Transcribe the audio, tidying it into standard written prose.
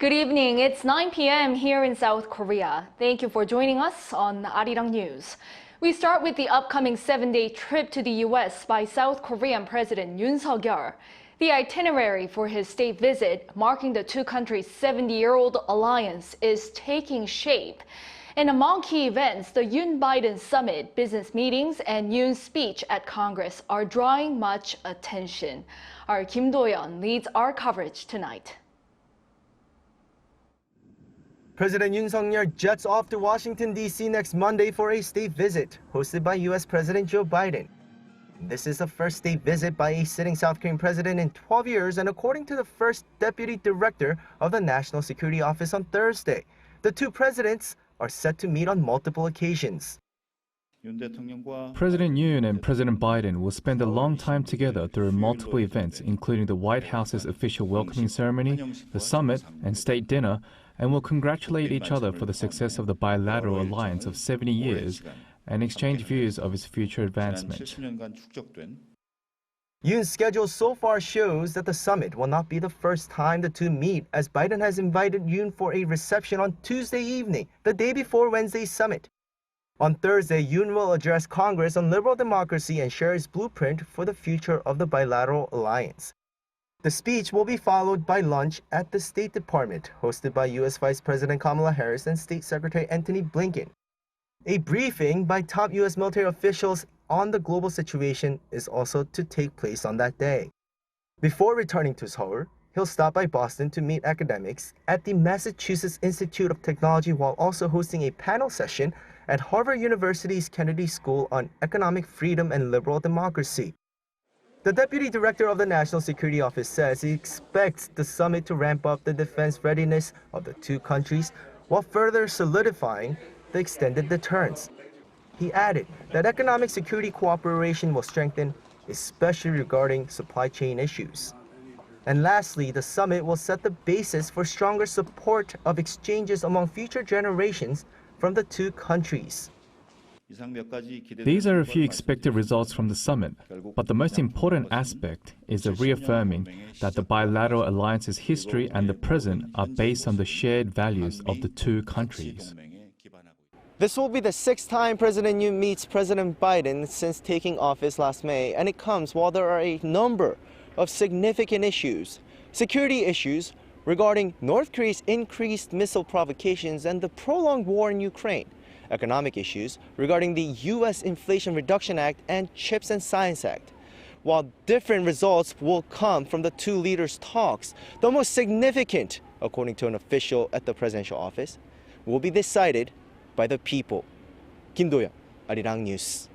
Good evening. It's 9 p.m. here in South Korea. Thank you for joining us on Arirang News. We start with the upcoming 7-day trip to the U.S. by South Korean President Yoon Suk Yeol. The itinerary for his state visit, marking the two countries' 70-year-old alliance, is taking shape. And among key events, the Yoon-Biden summit, business meetings, and Yoon's speech at Congress are drawing much attention. Our Kim Do-yeon leads our coverage tonight. President Yoon Suk Yeol jets off to Washington, D.C. next Monday for a state visit hosted by U.S. President Joe Biden. This is the first state visit by a sitting South Korean president in 12 years, and according to the first deputy director of the National Security Office on Thursday, the two presidents are set to meet on multiple occasions. President Yoon and President Biden will spend a long time together through multiple events, including the White House's official welcoming ceremony, the summit, and state dinner, and will congratulate each other for the success of the bilateral alliance of 70 years and exchange views of its future advancement. Yoon's schedule so far shows that the summit will not be the first time the two meet, as Biden has invited Yoon for a reception on Tuesday evening, the day before Wednesday's summit. On Thursday, Yoon will address Congress on liberal democracy and share his blueprint for the future of the bilateral alliance. The speech will be followed by lunch at the State Department, hosted by U.S. Vice President Kamala Harris and State Secretary Antony Blinken. A briefing by top U.S. military officials on the global situation is also to take place on that day. Before returning to Seoul, he'll stop by Boston to meet academics at the Massachusetts Institute of Technology while also hosting a panel session at Harvard University's Kennedy School on Economic Freedom and Liberal Democracy. The Deputy Director of the National Security Office says he expects the summit to ramp up the defense readiness of the two countries while further solidifying the extended deterrence. He added that economic security cooperation will strengthen, especially regarding supply chain issues. And lastly, the summit will set the basis for stronger support of exchanges among future generations from the two countries. These are a few expected results from the summit, but the most important aspect is the reaffirming that the bilateral alliance's history and the present are based on the shared values of the two countries. This will be the sixth time President Yoon meets President Biden since taking office last May, and it comes while there are a number of significant issues. Security issues regarding North Korea's increased missile provocations and the prolonged war in Ukraine. Economic issues regarding the U.S. Inflation Reduction Act and CHIPS and Science Act. While different results will come from the two leaders' talks, the most significant, according to an official at the presidential office, will be decided by the people. Kim Do-yeon, Arirang News.